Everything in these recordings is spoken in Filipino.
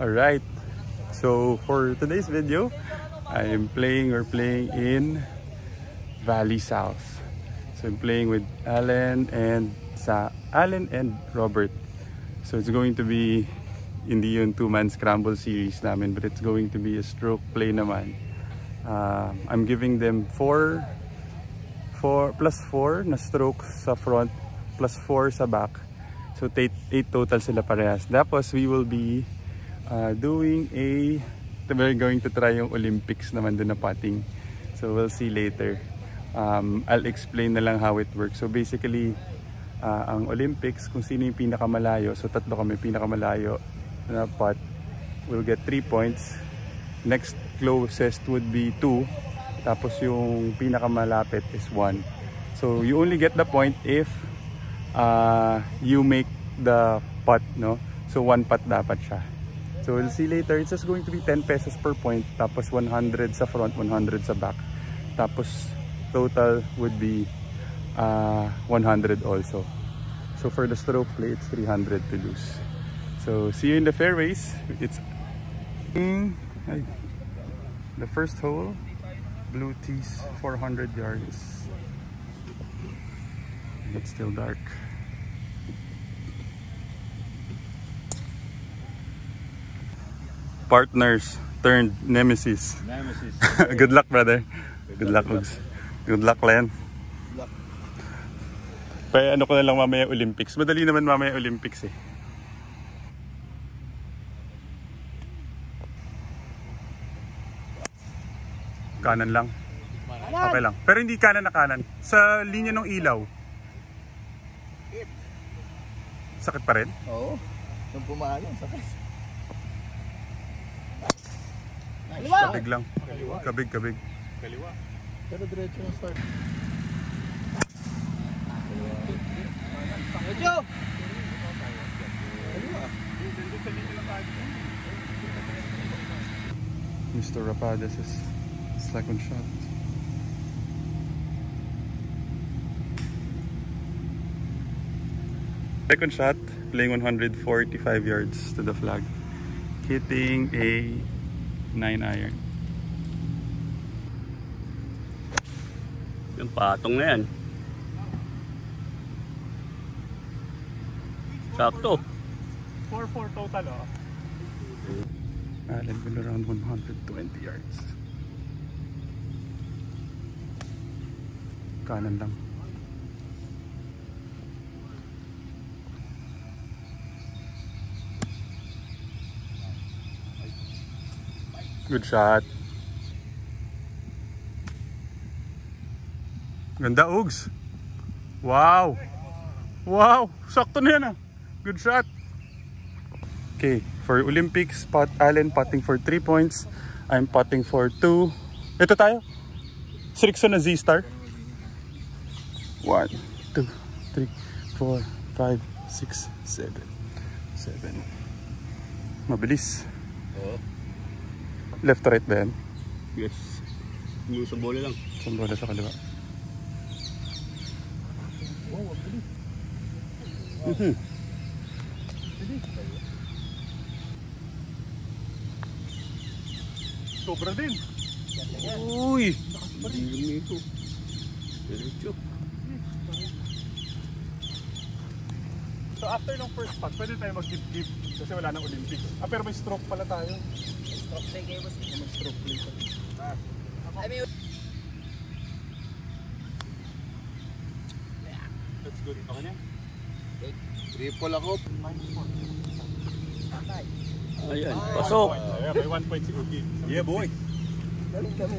Alright, so for today's video, we're playing in Valley South. So I'm playing with Allen and Robert. So it's going to be hindi yung two-man scramble series namin, but it's going to be a stroke play naman. I'm giving them 4 plus 4 na stroke sa front plus 4 sa back. So 8 total sila parehas. Tapos we will be we're going to try yung Olympics naman dun na putting. So we'll see later. I'll explain na lang how it works. So basically, ang Olympics, kung sino yung pinakamalayo, so tatlo kami pinakamalayo na putt, will get 3 points. Next closest would be 2. Tapos yung pinakamalapit is 1. So you only get the point if you make the putt, no? So 1 putt dapat siya. So we'll see later. It's just going to be 10 pesos per point. Tapos 100 sa front, 100 sa back. Tapos total would be 100 also. So for the stroke play, it's 300 to lose. So see you in the fairways. It's the first hole, blue tees, 400 yards. It's still dark. Partners turned nemesis. Good luck, brother. Good luck, Ugs. Good luck, Len. Kaya ano ko na lang mamaya Olympics. Madali naman mamaya Olympics eh. Kanan lang. Okay lang. Pero hindi kanan na kanan. Sa linya ng ilaw. Sakit pa rin? Oo. Nung pumalang, sakit. Kabig lang. Kabig. Kaliwa. Pero diretso na start. Diretso! Kaliwa. Mr. Rapadas is second shot. Second shot, playing 145 yards to the flag. Hitting a 9-iron. Yung patong na yan. Sakto. 4-4 total, oh. Allen will around 120 yards. Kanan lang. Good shot. Ganda, Ugs. Wow. Wow. Sakto na yan, ah. Good shot. Okay. For Olympics, Allen putting for 3 points. I'm putting for 2. Ito tayo. Srixon na Z-Star. 1, 2, 3, 4, 5, 6, 7. Mabilis. Oo. Left to right ba yan? Yes. Yung sa bola lang. Sa bola sa kaliwa. Sobra din. Uy! Diretso. So after ng first putt, pwede tayo mag-give kasi wala nang Olympics. Pero may stroke pala tayo. Stroke play kayo, boss. May stroke play pa. That's good. Okay na? Triple ako. Ayan, pasok. May 1 point si Ugi. Yeah, boy. Galing kami.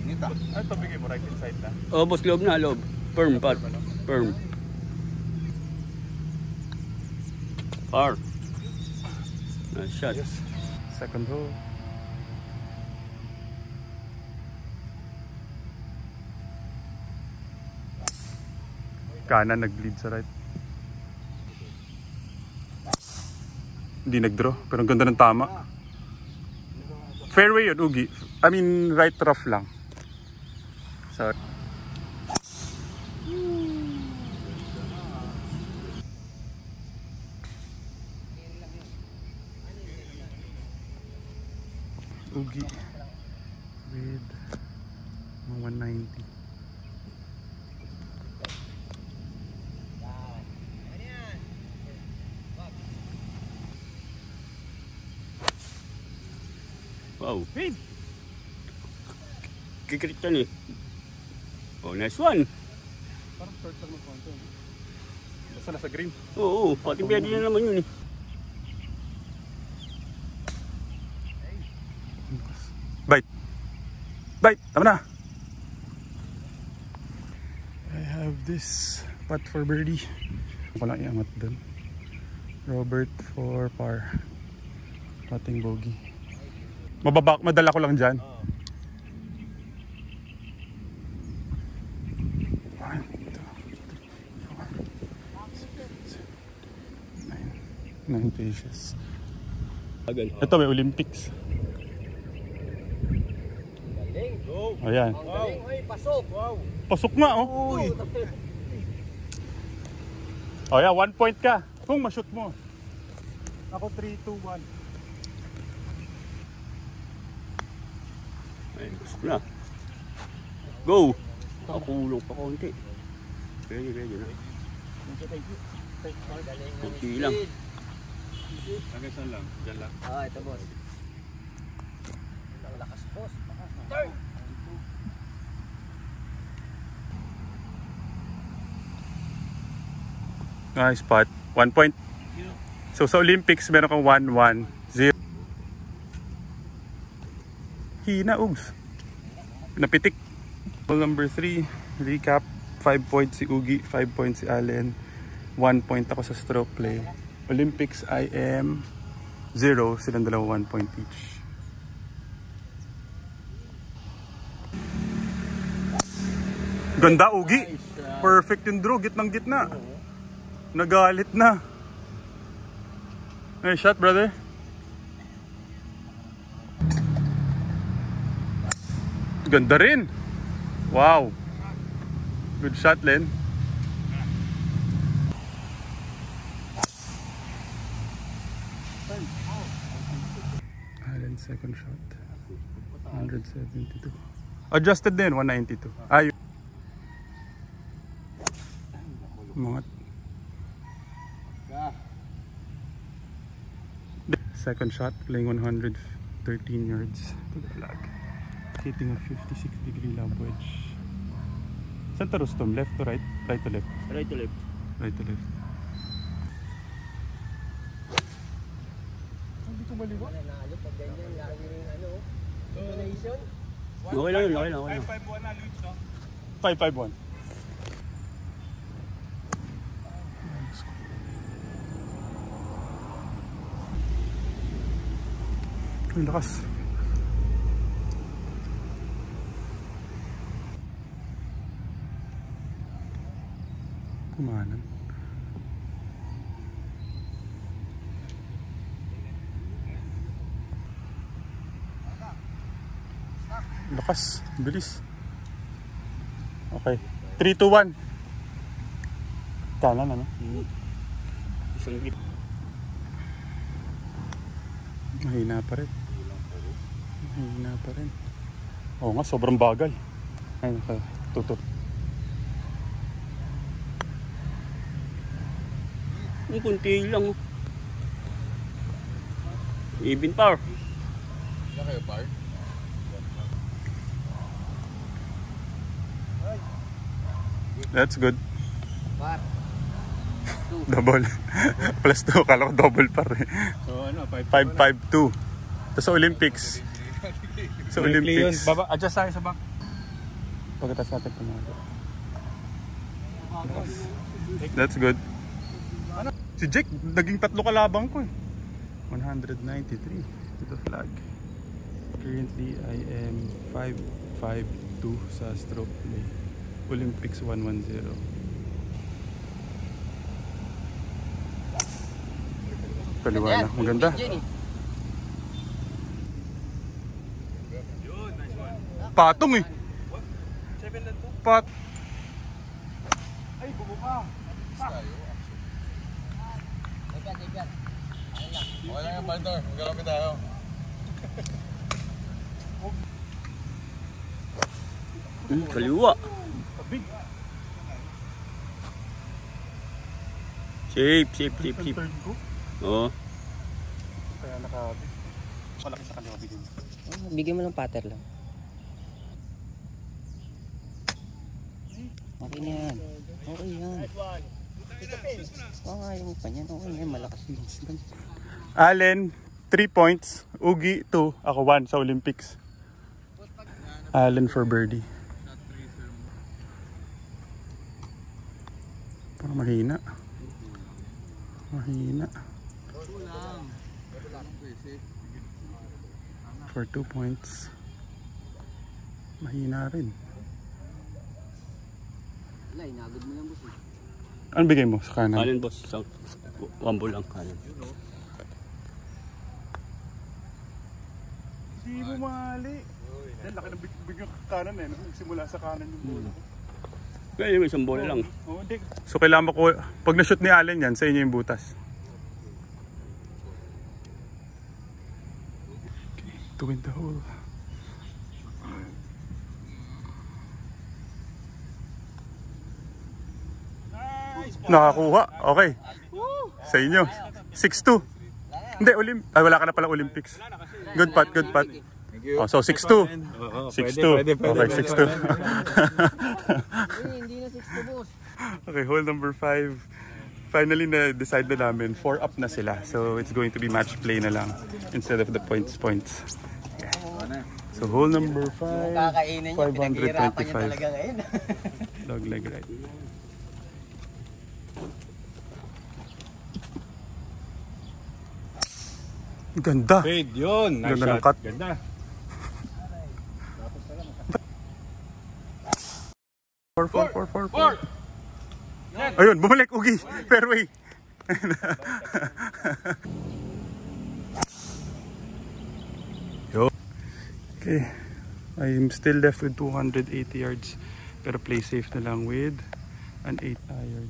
Init ah. Ano ito bigay mo? Right inside na? Oh, boss, loob na, loob. Firm, pat. Firm. Par. Nice shot. Yes. Second hole. Kanan nag-lead sa right. Hindi nag-draw, pero ang ganda ng tama. Fairway yun, Ugi. I mean, right rough lang. So, Ugi with 190. Wow. Kikrit yan eh. Oh, nice one. Parang short lang ng konti. Basta nasa green. Oo, pati pwede na naman yun eh. Bite! Bite! Tama na! I have this putt for birdie. Ako lang iangat dun. Robert for par. Pating bogey. Madala ko lang dyan. 1, 2, 3, 4, 5, 6, 7, 8, 9 pages. Ito may Olympics. Ayan. Pasok. Wow. Pasok nga oh. Oh yeah, 1 point ka. Kung ma-shoot mo. Ako 3, 2, 1. Ay, gusto na. Go! Pakulong pa konti. Pwede na. Konti lang. Hanggang saan lang? Diyan lang. Ito boss. Ang lakas boss. Turn! Nice spot. 1 point. So sa Olympics meron kang 1, 1, 0. Hina Ugs. Napitik. Number 3, recap. 5 points si Ugi, 5 points si Allen. 1 point ako sa stroke play. Olympics I am 0. Silang dalawa 1 point each. Ganda Ugi. Perfect yung draw. Gitnang gitna. Nagalit na. Nice shot, brother. Ganda rin. Wow. Good shot, Len. Allen second shot. 172. Adjusted din, 192. Ayun. Mga second shot, playing 113 yards to the flag. Hitting a 56-degree lob wedge. Saan ta Rustom? Left to right? Right to left? Right to left. Right to left. Hindi ko baliwa. Nanalo pag ganyan. Lagi yung donation. Okay lang yun, okay lang. 5-5-1 na, Luis, no? 5-5-1. Ang lakas. Kumanan. Lakas, bilis. Okay. 3, 2, 1. Kanan ano? Isang hit. Mahina pa rin. Mahina pa rin. Oo nga, sobrang bagal. Ay, tutot. Ang kunti lang. Even par. Saan kayo par? That's good. Par. Double. Plus 2. Kala ko double par eh. So ano, 5-5-2. Tapos sa Olympics. Sa Olympics. Baba, adjust tayo sa back. Pagkatas natin pumago. That's good. Si Jake, naging 3 kalabang ko eh. 193 to the flag. Currently, I am 5-5-2 sa stroke play. Olympics 1-1-0. Kaliwana. Maganda. Patong eh. Pat. Ay, bumaba. Okay lang yan, partner. Magkalapit tayo. Kaliwa. Safe. Oo. Kaya naka... Malaki sa kaliwa bigyan. Bigyan mo ng pattern lang. Okay na yan. Okay yan. Ayaw mo pa yan. Okay na yan. Malakas yun. Allen, 3 points. Ugi, 2. Ako 1 sa Olympics. Allen for birdie. Parang mahina. For 2 points. Mahina rin. Wala, inagod mo lang boss. Ano bigay mo sa kanan? Kanan boss. Wambo lang kanan. Hindi mo mali. Yan, laki ng bigyan kanan eh. Simula sa kanan yung bola. Kaya yung isang bola lang. So kailangan mo ko, pag na-shoot ni Allen yan, sa inyo yung butas. Okay, to win the hole. Nakakuha, okay. Sa inyo, 6-2. Hindi, wala ka na pala Olympics. Good putt. Oh, so 6-2. 6-2. Okay, 6-2. Hindi na 6 boss. Okay, hole number 5. Finally na-decide na namin. 4 up na sila. So it's going to be match play na lang instead of the points. Yeah. So hole number 5, Kakainin niya, pinaghihirapan niya 525. talaga ngayon. Dog leg right. Ganda. Fade yun. Nice Ganda ng shot. cut. Ganda. Four. Ayun, bumalik Ugi. Fairway. Okay. I'm still left with 280 yards. Pero play safe na lang with an 8 iron.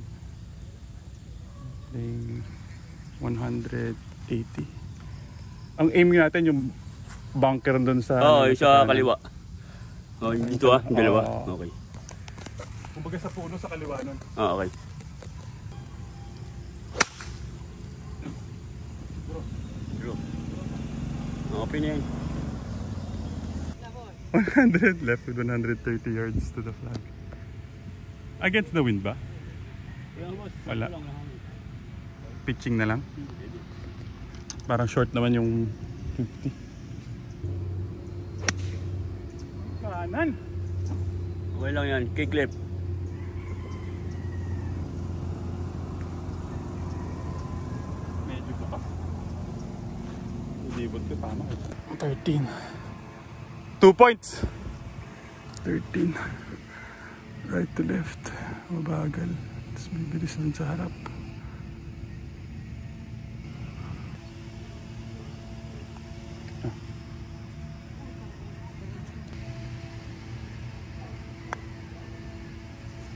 Playing 180. Ang aim natin yung bunker doon sa... Oo, sa kaliwa. Oh, dito dalawa. Okay. Kumbaga sa puno sa kaliwa nun. Okay. Okay na yan. 100 left with 130 yards to the flag. Against the wind ba? Wala. Pitching na lang. Parang short naman yung 50. Kanan. Okay lang yan. Kick left. Medyo buka. Libot ko tama. 13. 2 points. 13. Right to left. Mabagal. Tapos bibilis dun sa harap.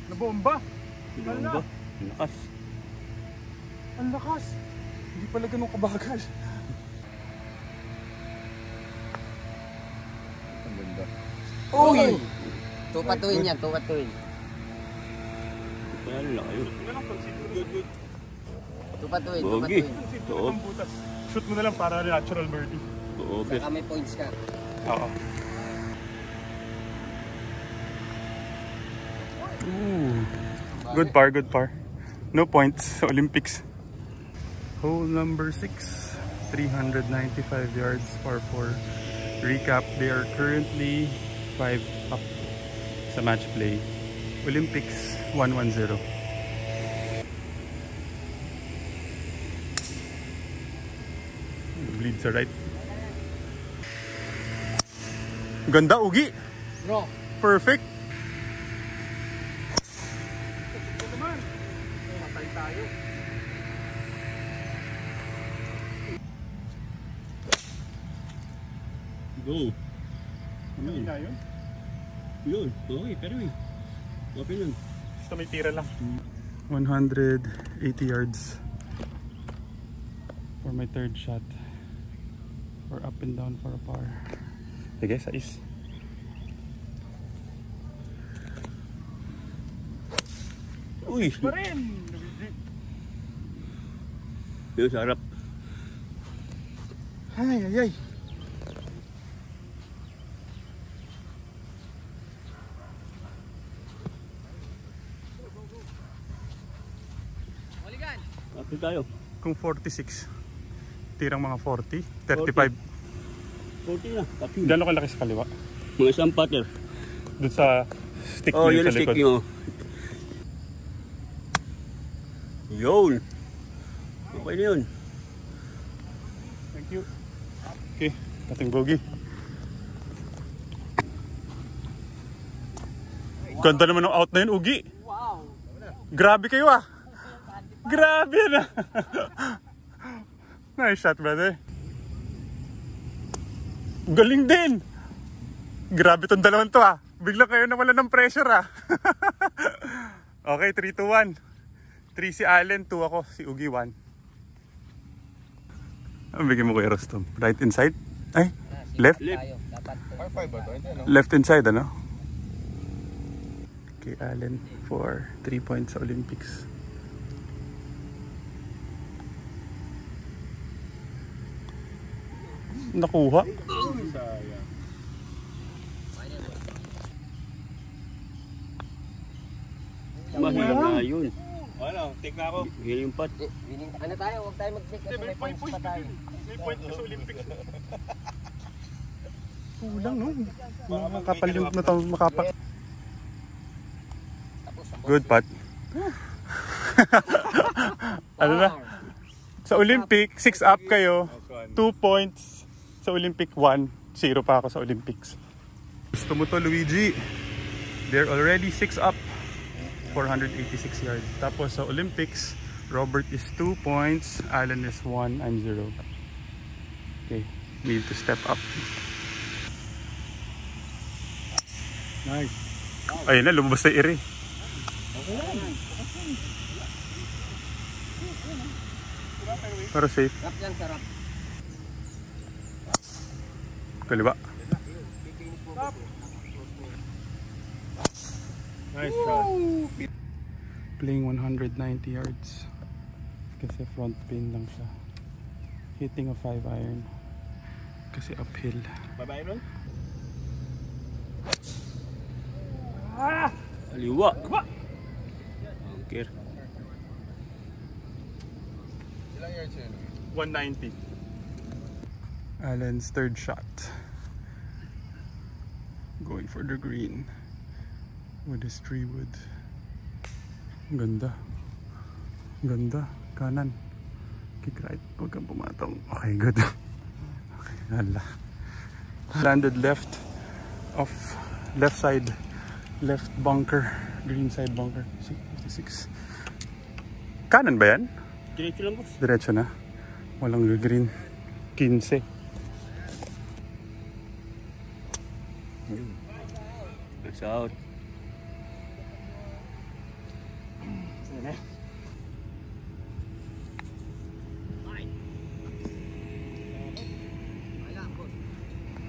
Nabomba! Bomba. Ang lakas. Ang lakas! Hindi pala ganun kabagal. Ang ganda. Uy! Tupatuin yan, tupatuin. Kaya lang kayo. Tupatuin, Bogi. tupatuin. Oo. Shoot mo na lang para natural birdie. Oo. Saka may points ka. Oo. Ooh. Good par. No points sa Olympics. Hole number 6. 395 yards, par 4. Recap, they are currently 5 up sa match play. Olympics 110. Bleed sa right. Ganda, Ugi. Bro. Perfect. Go. Ano yun? Yun. Okay, pero eh. Okay yun. Basta may tira lang. 180 yards for my third shot. For up and down for a par. Sige, 6. Uy! Pa rin. Yung sarap. Ay, ay, ay. Kapit tayo. Kung 46, tirang mga 40, 35. 40 na. Kapit. Gano'n kalaki sa kaliwa? Mga isang patter. Doon sa stick Oh, niyo yun sa ang stick likod. nyo. Yun. Okay na yun. Thank you. Okay, ating bogey. Ganda naman ng out na yun, Ugi. Wow. Grabe kayo ah. Grabe na. Nice shot, brother. Galing din. Grabe tong dalawang to ah. Bigla kayo nawala ng pressure ah. Okay, 3-2-1. 3 si Allen, 2 ako, si Ugi 1. Ang bigyan mo Kuya Rostom. Right inside? Ay, left? Par 5 ba ito? Hindi, no? Left inside, ano? Kay Allen for 3 points sa Olympics. Nakuha. Mahirap na yun. Ano, take na ako. Hili yung pat. Ano tayo? Huwag tayo mag-take kasi may points pa tayo. May point sa Olympics. Kulang, no? Makapal yung na ito, makapak. Good putt. Ano na? Sa Olympic, 6 up kayo. 2 points. Sa Olympic, 1. 0 pa ako sa Olympics. Gusto mo to, Luigi? They're already 6 up. 486 yards. Tapos sa Olympics, Robert is 2 points. Allen is 1. I'm 0. Okay. Need to step up. Nice. Ayun na, lumabas na iri. Para safe. Sarap yan, sarap. Kaliwa. Nice shot. Playing 190 yards. Kasi front pin lang siya. Hitting a 5 iron. Kasi uphill. Bye-bye ron? Aliwa. Angker. Ilang yards yun? 190. Allen's third shot. Going for the green. With his 3 wood. Ganda. Ganda. Kanan. Kick right. Huwag kang pumatong. Okay, good. Okay, hala. Landed left of left side. Left bunker. Green side bunker. 56. Kanan ba yan? Diretso lang, boss. Diretso na. Walang green. 15. Nice out.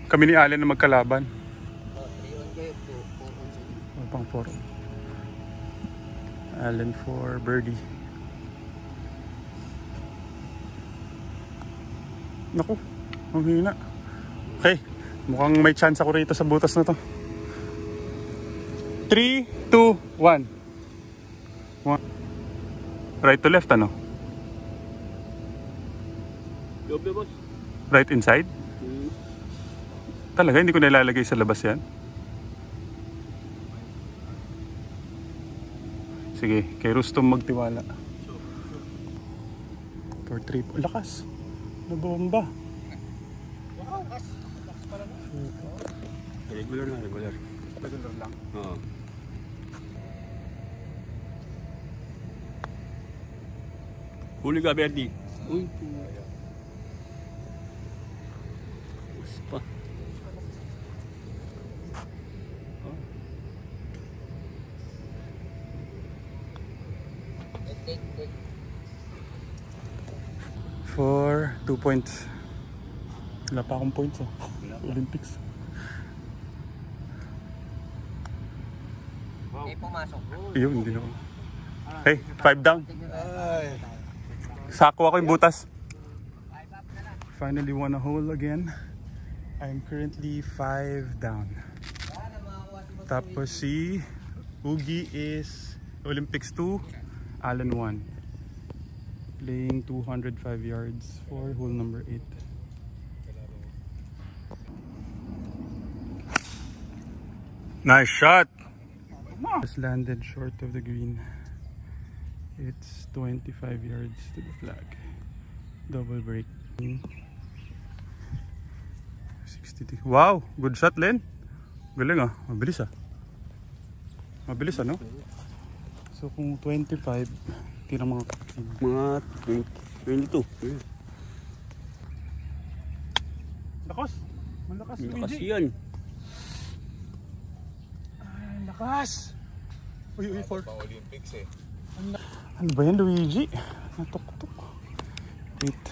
Kami ni Allen na magkalaban. 3-1 kayo, 4-1 Pang 4. Allen for birdie. Naku, ang hina. Okay, mukhang may chance ako rito sa butas na to. 3, 2, 1. Right to left, ano? Doble, boss. Right inside? Talaga, hindi ko nilalagay sa labas yan. Sige, kay Rustom magtiwala. For 3. Lakas. Nabomba. Regular na, regular. Regular lang. Oo. Huli ka, Bertie. Uy. Uspa. Take. For 2 points. Wala pa akong points, oh. Olympics. Eh, pumasok. Yun, hindi na ako. Okay, 5 down. Ay. Sako ako yung butas. Finally won a hole again. I'm currently 5 down. Tapos si Ugi is Olympics 2, Alan 1. Playing 205 yards for hole number 8. Nice shot! Just landed short of the green. It's 25 yards to the flag. Double break. 62. Wow! Good shot, Len. Galing ah. Mabilis ah. Mabilis ano? So kung 25, tirang mga 22. Lakas! Malakas, Lakas Luigi. yan. Ay, lakas! Uy, 4. Olympics eh. Ano ba yan, Luigi? Natok-tok. Wait.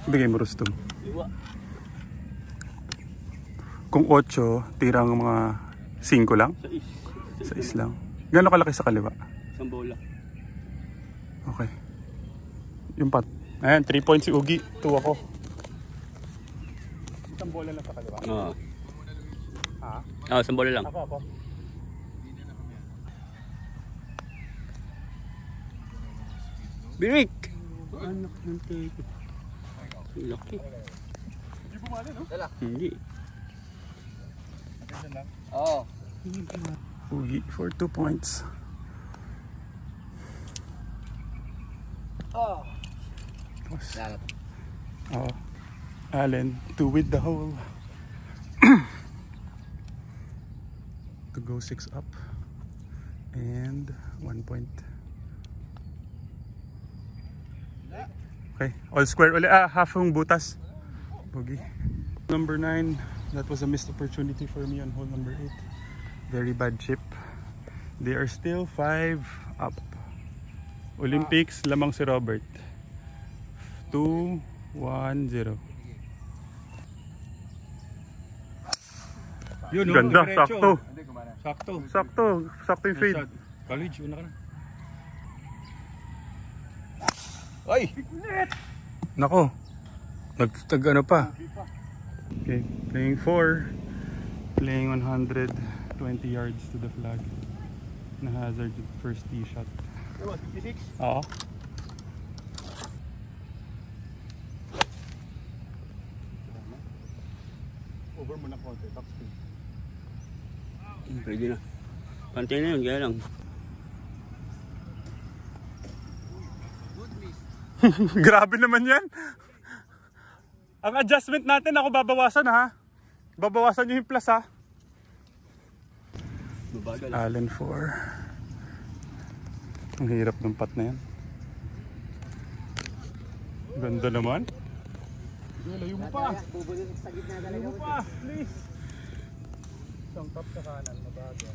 Bigay mo, Rustum. Iwa. Kung 8, tirang mga 5 lang? 6 lang. Gano'n kalaki sa kaliwa? Isang bola. Okay. Yung pat. Ayan, 3 points si Ugi. 2 ako. Isang bola lang sa kaliwa. Oo. Ha? Isang bola lang. Ako. Birik! Anak ng teko. Laki. Hindi bumali, no? Hindi. Oo. Ugi for 2 points. Oh. Oh. Allen to with the hole. To go 6 up. And 1 point. Okay, all square ulit. Half yung butas. Bogey. Number 9, that was a missed opportunity for me on hole number 8. Very bad chip. They are still 5 up. Olympics, lamang si Robert. 2-1-0. Yun, Ganda, sakto. Sakto. Sakto yung fade. College, una ka na. Ay! Nako. Nagtag ano pa. Okay, playing 4. Playing 120 yards to the flag. Na hazard first tee shot. 56? Oo. Over mo na konti, backspin. Pwede na. Pantay na yun, kaya lang. Grabe naman yan. Ang adjustment natin ako babawasan ha. Babawasan nyo yung plus ha. Mabagal. Allen 4. Ang hirap ng putt na yan. Ganda naman. Layo mo pa. Layo mo pa, please. Isang top sa kanan, mabagal.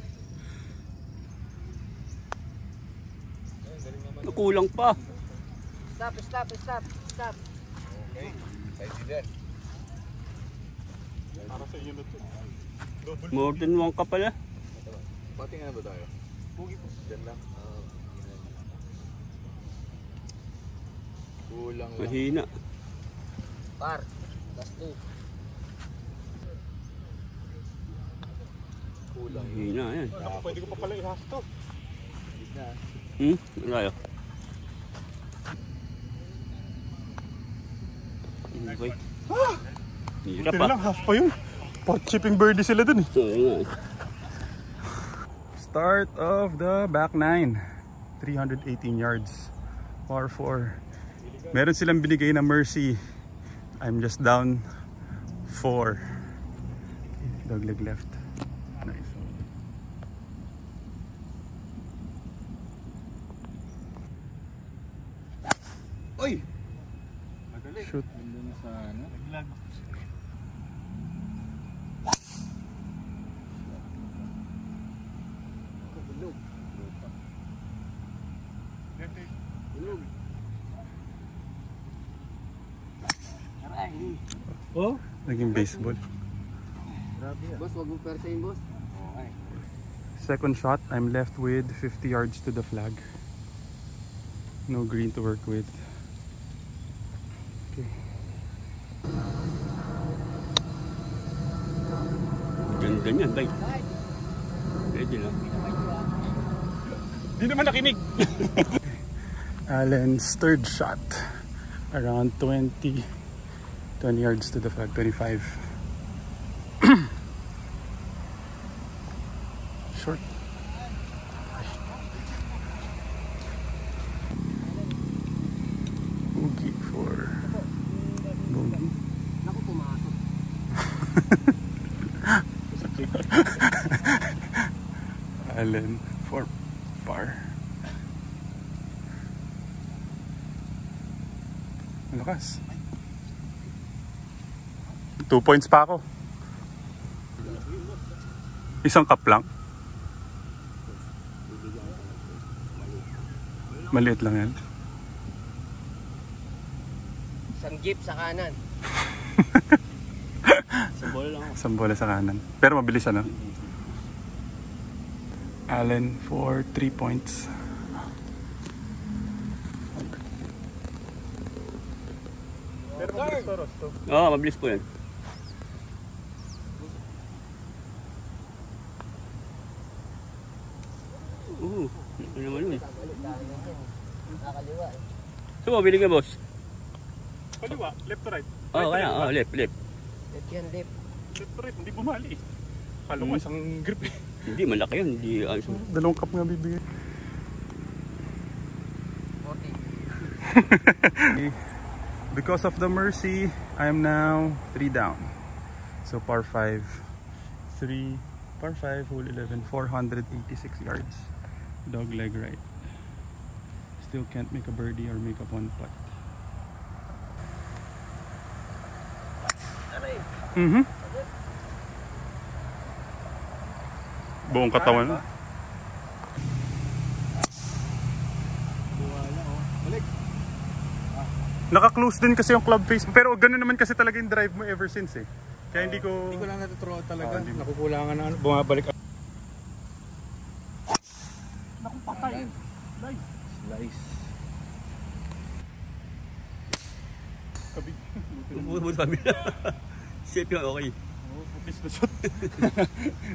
Nakulang pa. Stop. Okay. Side din. Para sa inyo na to. More than 1 ka pala. Pati nga ba tayo? Bugi po. Diyan lang. Kulang lang. Mahina. Par. Last 2. Kulang. Mahina yan. Ako, pwede ko pa pala ihas to. Malayo. Okay. Hirap Pero pa. lang, half pa yun. Pot chipping birdie sila dun eh. Oo nga. Start of the back 9. 318 yards. Par 4. Meron silang binigay na mercy. I'm just down 4. Dogleg left. Nice. Oy! Shoot. Oh? Naging baseball. Boss, wag mo persayin, boss. second shot. I'm left with 50 yards to the flag. No green to work with. Okay. Ganda niyan, bay. Pwede lang. Di naman nakinig. Allen's third shot. Around 20 yards to the flag, 25. Short. Bogey for bogey. Naku, pumasok. Allen for par. Malakas. 2 points pa ako. Isang cup lang. Maliit lang yan. Isang jeep sa kanan. Isang bola lang ako. Isang bola sa kanan. Pero mabilis ano? Allen for 3 points. Pero mabilis to, Rosto. Oo, mabilis po yan. Ano naman yun? Nakakaliwa. So, mabili ka, boss? Kaliwa, left to right. Oo, kaya. Oo, left. Left yan, left. Left to right, hindi bumali. Kala mo isang grip eh. Hindi, malaki yun. Hindi, Dalawang cup nga bibigay. 40. Because of the mercy, I am now 3 down. So par 5, par 5, hole 11, 486 yards. Dog leg right. Still can't make a birdie or make up one putt. Buong katawan. Naka-close din kasi yung club face. Pero gano'n naman kasi talaga yung drive mo ever since eh. Kaya hindi ko lang natuturuan talaga. Nakukulangan na bumabalik. Naku, patay. Nice. Slice. Kabig. Buti sabi na. Safe yun, okay. Putis na shot.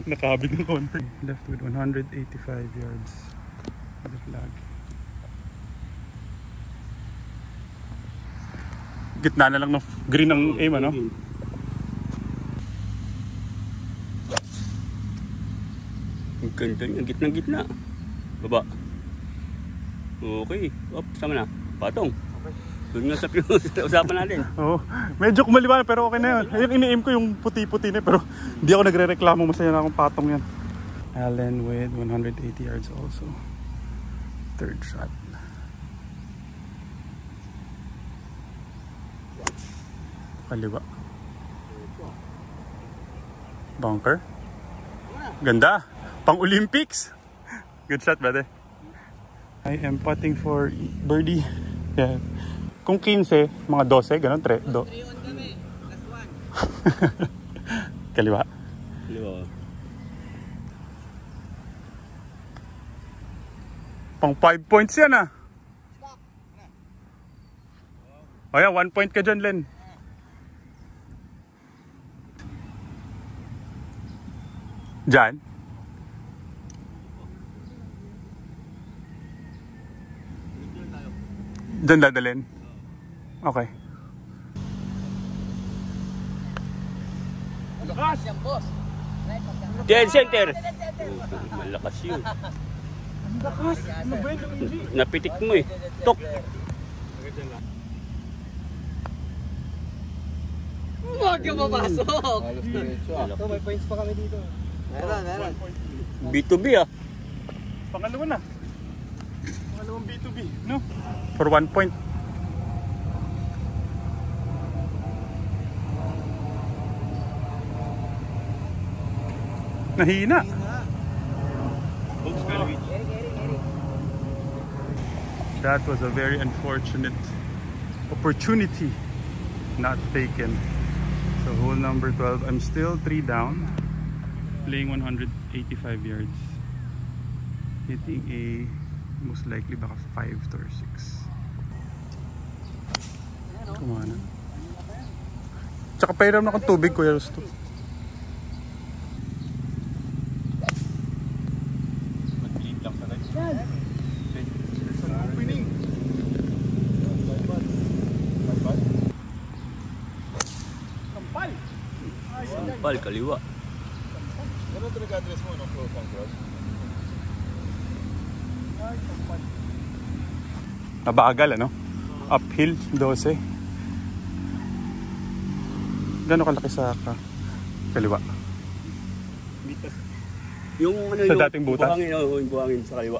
Nakabig ng konti. Left with 185 yards. The flag. Gitna na lang ng green ng aim, ano? Ang ganda niya, gitna-gitna. Baba. Okay. Op, sama na. Patong. Doon nga sa usapan natin. Oo. Medyo kumaliwa pero okay na yun. Yung ini-aim ko yung puti-puti na pero hindi ako nagre-reklamo. Masaya na akong patong yan. Allen with 180 yards also. Third shot. Kaliwa. Bunker. Ganda. Pang Olympics. Good shot, brother. I am putting for birdie. Yeah. Kung 15, mga 12, ganun, 3 on kami. Kaliwa. Kaliwa. Pang 5 points yan ah. O yan, 1 point ka dyan, Len. Dyan. Dyan dadalhin. Okay. Lakas yan, boss. Dead center. Malakas yun. Lakas. Ano ba yun, Luigi? Napitik mo eh. Tok. Huwag ka mapasok. Ito, may points pa kami dito. Meron. B2B ah. Pangalawa na. Pangalawang B2B, no? For 1 point. Nahina. That was a very unfortunate opportunity not taken. So hole number 12, I'm still 3 down, playing 185 yards. hitting a most likely baka 5 or 6. Kumana. Tsaka pairam na akong tubig, Kuya Rusto. Mag-lead lang sa red. Sampal, kaliwa. Ano talaga address mo, no? Close and cross? Nabagal, ano? Uphill, 12. Gano'n kalaki sa kaliwa? Yung ano Sa yung dating butas? Buhangin, yung buhangin sa kaliwa.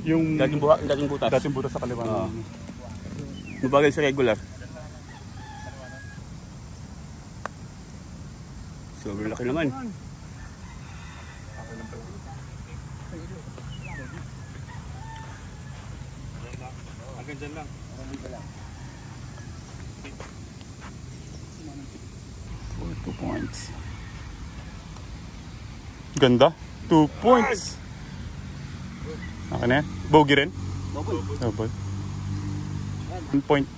Yung Dating butas. dating butas sa kaliwa. Mabagal sa regular. Sobrang laki naman. Hanggang dyan lang. 2 points. Ganda. 2 points. Okay na yan? Bogey rin? Double. 1 point.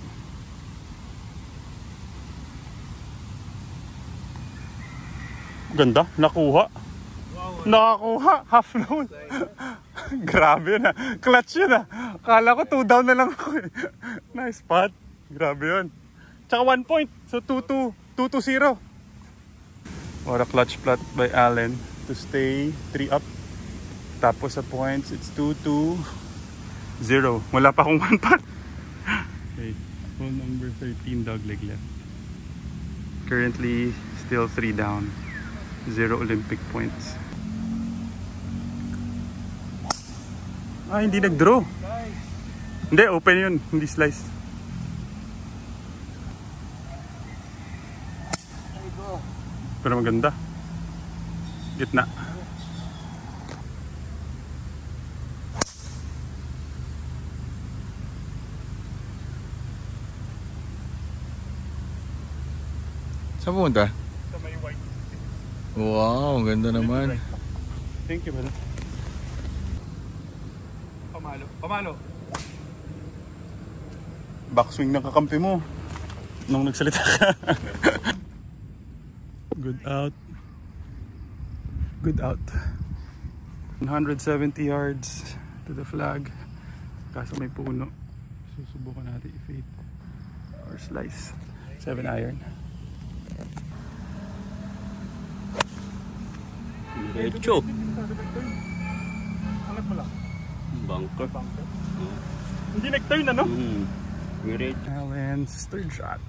Ganda. Nakuha. Nakakuha. Half loan. Grabe yun, ah. Clutch yun, ah. Kala ko 2 down na lang ako, eh. Nice spot. Grabe yun. Tsaka 1 point. So 2-2. 2-0. What a clutch plot by Allen to stay 3 up. Tapos sa points, it's 2-2-0. Wala pa akong 1 pot. Okay, hole number 13, dogleg left. Currently, still 3 down. 0 Olympic points. Ah, hindi nag-draw. Hindi, open yun. Hindi slice. Pero maganda. Gitna. Saan pumunta? Sa may white. Wow, ganda naman. Thank you, brother. Pamalo. Pamalo. Backswing ng kakampi mo nung nagsalita ka. Good out. Good out. 170 yards to the flag. Kaso may puno. Susubukan natin i-fade or slice. 7 iron. Diretso. Angat mo lang. Bunker. Hindi nag-turn, ano? Diretso. Allen's third shot.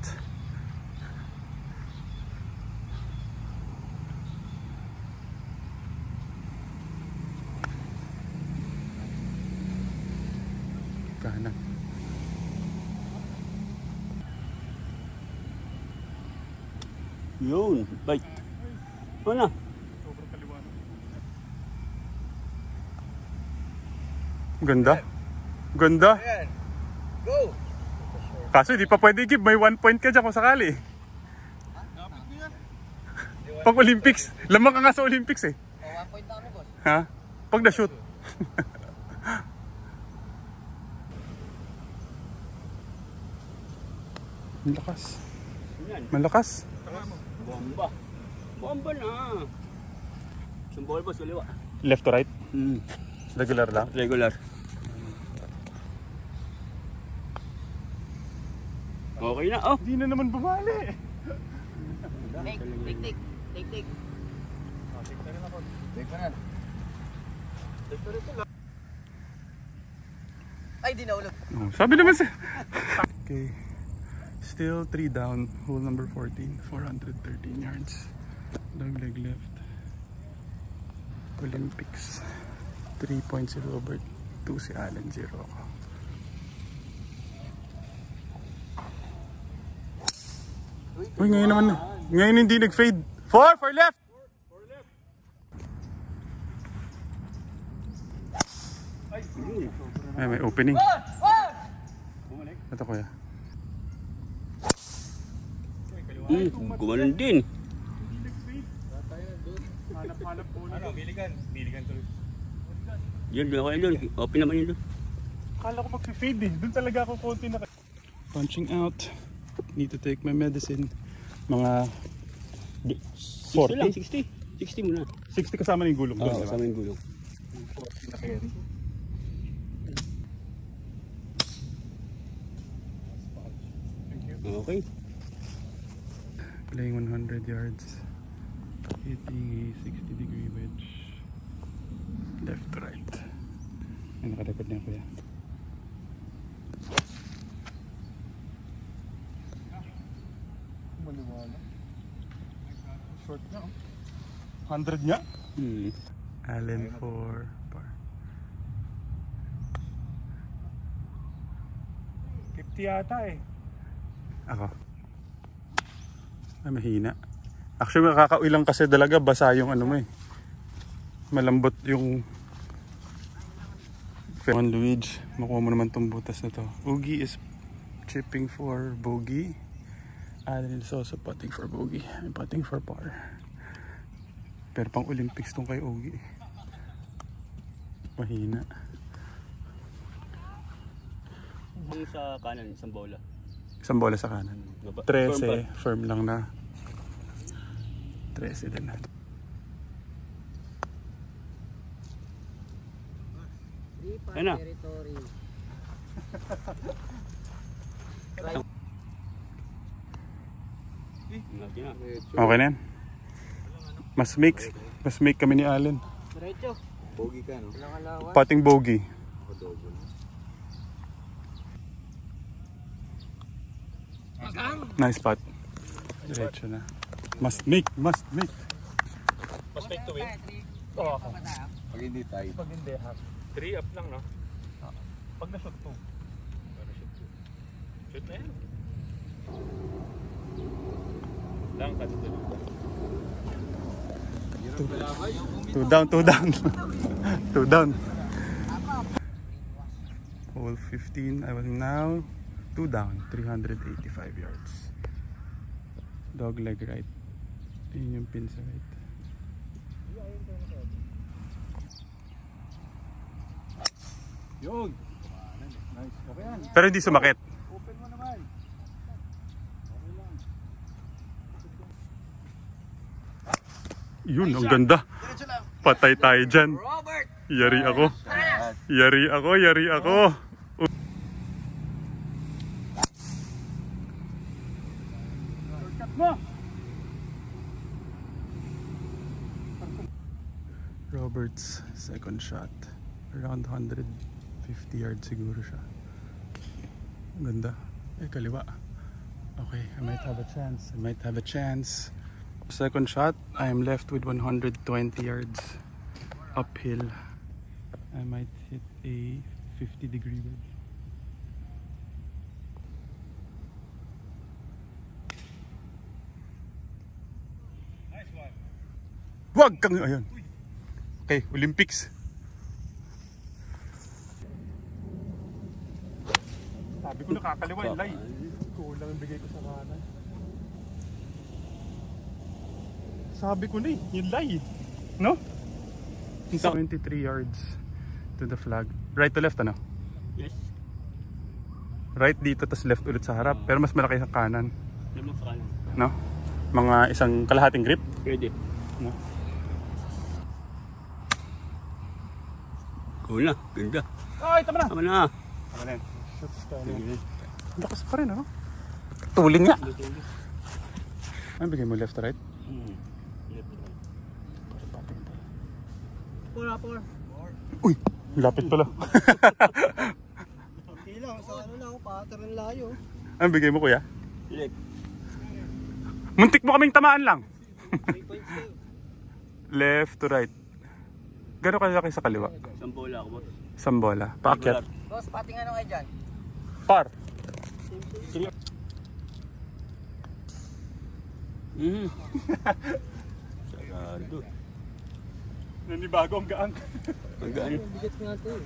Kanan. Yun. Bite. Ano na? Sobrang kaliwa. Ganda. Ganda. Go! Kaso hindi pa pwede give. May 1 point ka dyan kung sakali. Pag Olympics. Lamang ka nga sa Olympics, eh. 1 point na kami, boss. Ha? Pag na-shoot. Malakas. Malakas. Bomba. Bomba na. Isang ball boss, uliwa. Left to right? Regular lang? Regular. Okay na, oh. Hindi na naman bumali. Take. Take pa na. Ay, di naulog. Oh, sabi naman siya. Okay. Still 3 down. Hole number 14. 413 yards. Dogleg left. Olympics. 3 points si Robert. 2 si Allen. 0 ako. Uy, ngayon naman. Ngayon hindi nag-fade. 4 for left. Ay, may opening. Ito, kuya. Gumanon din. Hanap po na. Biligan. Biligan tuloy. Yun, okay doon. Open naman yun doon. Akala ko mag-fade eh. Doon talaga ako konti na. Punching out. Need to take my medicine. Mga 60 lang, 60. 60 muna. 60 kasama na yung gulong doon. Oo, kasama yung gulong. 40 na carry. Okay. Playing 100 yards. Hitting a 60-degree wedge. Left to right. Ay, nakarecord na yan, kuya. Maliwala. Short na, oh. 100 niya? Allen for par. 50 yata eh. Ako. Ay, mahina. Actually, makakauwi lang kasi dalaga. Basa yung ano mo eh. Malambot yung Juan Luigi. Makuha mo naman tong butas na to. Ugi is chipping for bogey. Allen is also putting for bogey. I'm putting for par. Pero pang Olympics tong kay Ugi. Mahina. Yung sa kanan, isang bola. Isang bola sa kanan. 13, firm lang na. 13 din natin. Ayun na. Okay na yan. Mas make kami ni Allen. Diretso. Bogey ka, no? Putting bogey. Nice putt. Diretso na. Must make. Mas make to win? Oo ako. Pag hindi tayo. Pag hindi half. 3 up lang, no? Pag na-shoot 2. Shoot na yan. Lang ka dito. 2 down. 2 down. Hole 15. I will now 2 down. 385 yards. Dog leg right. Yun yung pin sa right. Yun. Nice. Okay yan. Pero hindi sumakit. Open mo naman. Okay lang. Yun, ang ganda. Patay tayo dyan. Robert! Yari ako. Yari ako. Robert's second shot. Around 150 yards siguro siya. Ang ganda. Kaliwa. Okay, I might have a chance. Second shot, I am left with 120 yards uphill. I might hit a 50-degree wedge. Nice one. Wag kang ayun. Okay, Olympics. Sabi ko nakakaliwa yung lay. Kulang ang bigay ko sa kanan. Sabi ko na eh, yung lay. No? 73 yards to the flag. Right to left ano? Yes. Right dito tas left ulit sa harap. Pero mas malaki sa kanan. Lamang sa kanan. No? Mga isang kalahating grip. Pwede. No? Cool na. Ganda. Ay, tama na! Tama na. Tama na yun. Lakas pa rin ano? Tuling nga! Ano bigay mo left to right? Uy! Lapit pala. Hindi lang. Sa ano lang. Pattern layo. Ano bigay mo kuya? Left. Muntik mo kaming tamaan lang. Left to right. Gano'n kalaki sa kaliwa? Isang bola ako, boss. Isang bola. Paakyat. Boss, pating ano kayo dyan? Par. Sagado. Nanibago ang gaang. Ang gaan. Bigat nga ito eh.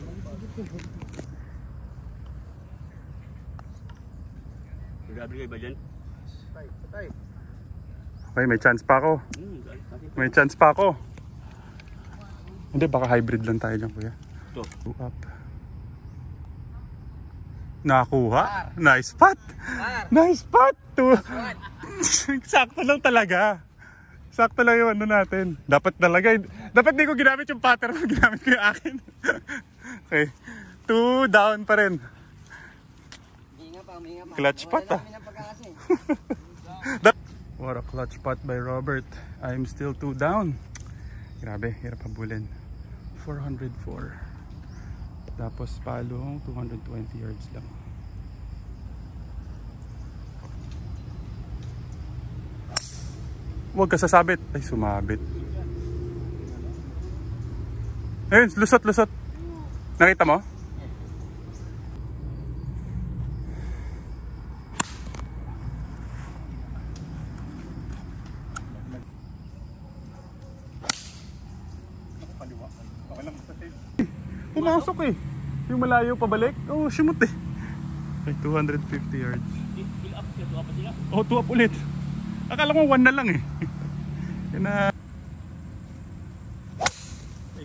Grabe kayo ba dyan? Patay. Okay, may chance pa ako. May chance pa ako. Hindi, baka hybrid lang tayo dyan kuya. Ito. Up. Nakakuha. Nice spot. Nice spot. Sakto lang talaga. Sakto lang yung ano natin. Dapat di ko ginamit yung pattern. Ginamit ko yung akin. Okay. 2 down pa rin. Clutch putt ah. What a clutch putt by Robert. I'm still 2 down. Grabe, hirap habulin. 404. Tapos palong 220 yards lang. Huwag ka sasabit. Ay, sumabit. Ayun, lusot. Nakita mo? Pumasok eh. Yung malayo pabalik. Oh, shimut eh. Ay, 250 yards. Fill up sila, 2 up sila. Oh, 2 up ulit. Akala ko 1 na lang eh. Yan na.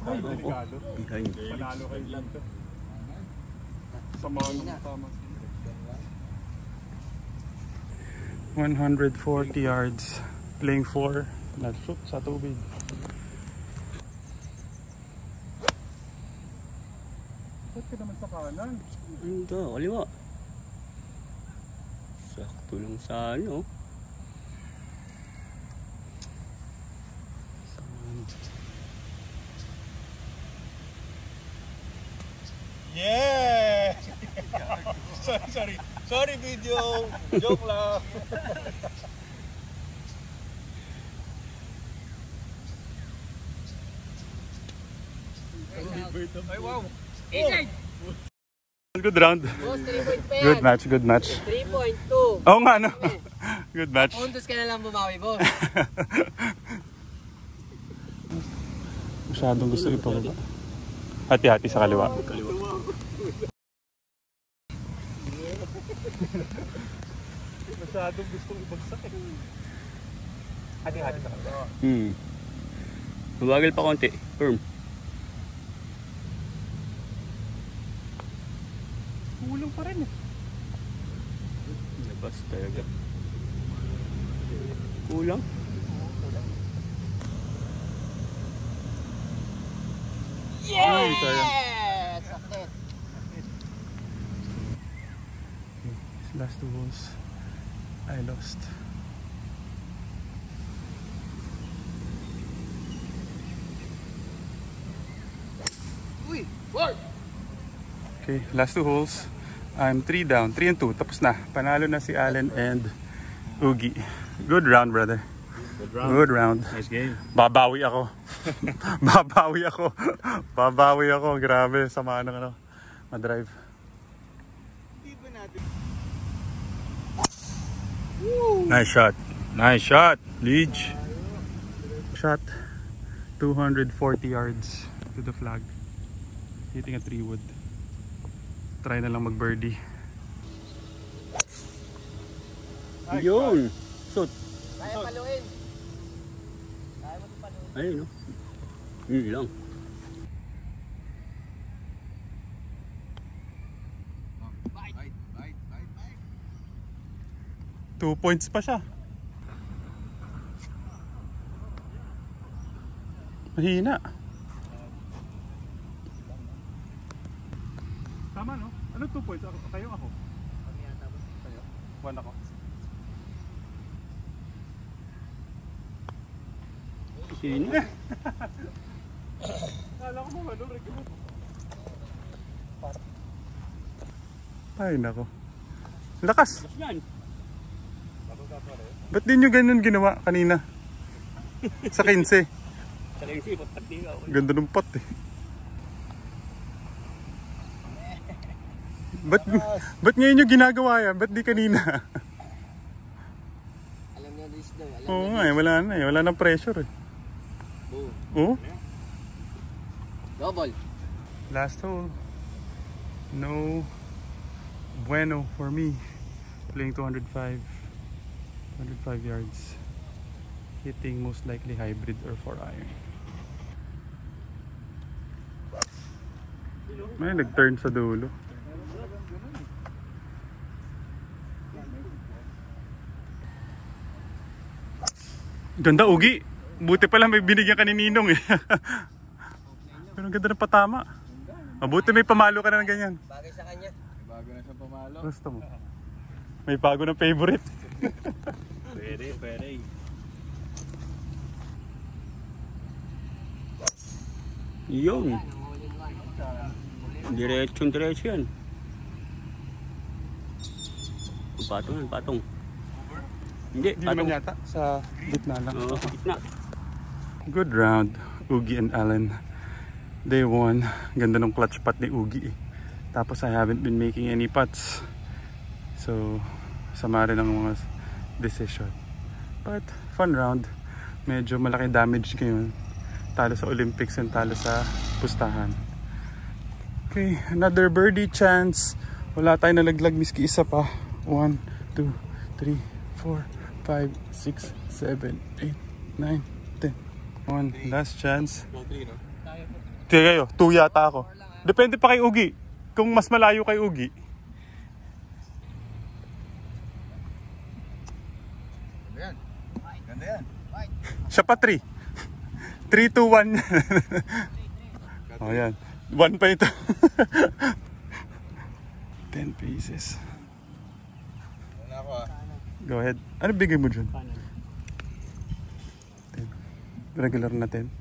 Delikado. Behind. Panalo kayo dito. Samahan mo tama. 140 yards. Playing 4. Nag-shoot sa tubig. Ba't ka naman sa kanan? Ano to? Kaliwa. Sakto lang sa ano. Yeah! Sorry video. Joke lang. Ay wow. Good round. Good match. 3.2. Oo nga no. Good match. Puntos ka na lang bumawi, boss. Masyadong gusto ipababa. Hati-hati sa kaliwa. Masyadong gustong ibagsak eh. Hati-hati sa kaliwa. Mabagal pa konti. Firm. Kulang pa rin eh. Labas talaga. Kulang. Ay, sayang. Sakit. Last 2 holes, I lost. Okay, last 2 holes. I'm 3 down, 3 and 2. Tapos na. Panalo na si Allen and Ugi. Good round, brother. Good round. Nice game. Babawi ako. Babawi ako. Grabe, sama ng ano, madrive. Nice shot. Nice shot. Leach. Shot. 240 yards to the flag. Hitting a 3 wood. Try na lang mag-birdie. Yun. Shot. Kaya paluin. Kaya mo ito paluin. Ayun no. Yun lang. Bite. 2 points pa siya. Mahina. Tama no? Ano 2 points? Kayo ako? Kayo? 1 ako. Sino? Kala ko mo ano, Ricky mo. Ay nako. Lakas. Yan. Ba't din nyo ganun ginawa kanina? Sa 15. Sa lensi, pati ka. Ganda ng pot eh. Ba't ngayon yung ginagawa yan? Ba't di kanina? Alam niya this daw. Oo nga eh, wala na eh. Wala nang pressure eh. Oh? Double. Last hole. No bueno for me. Playing 205 yards. Hitting most likely hybrid or 4 iron. May nag-turn sa dulo. Ganda, Ugi. Buti pala may binigyan ka ni Ninong eh. Pero ang ganda ng patama. Mabuti may pamalo ka na ng ganyan. Bagay sa kanya. Bago na siyang pamalo. Gusto mo? May bago ng favorite. Pwede. Yun. Diretso yan. Patong. Hindi, Hindi naman yata. Sa gitna lang. Oo, sa gitna. Good round, Ugi and Allen. Day 1. Ganda ng clutch putt ni Ugi eh. Tapos I haven't been making any putts. So, sama rin ang mga decision. But, fun round. Medyo malaking damage ngayon. Talo sa Olympics and talo sa pustahan. Okay, another birdie chance. Wala tayong nalaglag, miski isa pa. 1, 2, 3, 4, 5, 6, 7, 8, 9, 10. One last chance. Tiga kayo, 2 yata ako. Depende pa kay Ugi. Kung mas malayo kay Ugi. Ganda yan. Siya pa 3. 3, 2, 1. Oh yan. 1 pa ito. 10 pieces. Wala ako ah. Go ahead. Ano bigay mo dyan? 10. Regular na 10.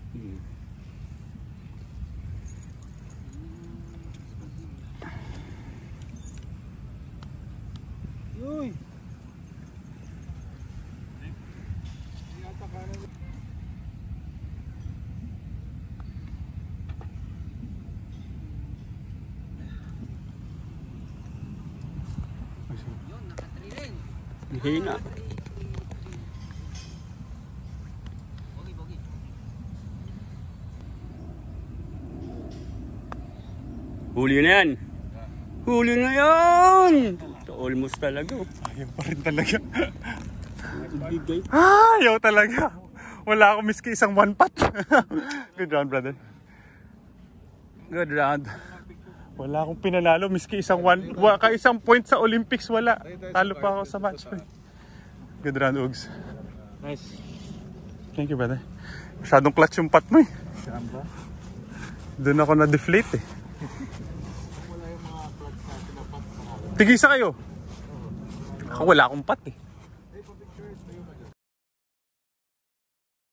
Uy! Hina. Huli na yan. Huli na yan. Almost talaga. Ayaw pa rin talaga. Bigay. Ayaw talaga. Wala akong miski isang 1 putt. Good round, brother. Good round. Wala akong pinanalo miski isang isang point sa Olympics wala. Talo pa ako sa match play. Good round, Ugs. Nice. Thank you, brother. Masyadong clutch yung putt mo eh. Doon ako na-deflate eh. Tigisa kayo. Ako wala akong putt eh.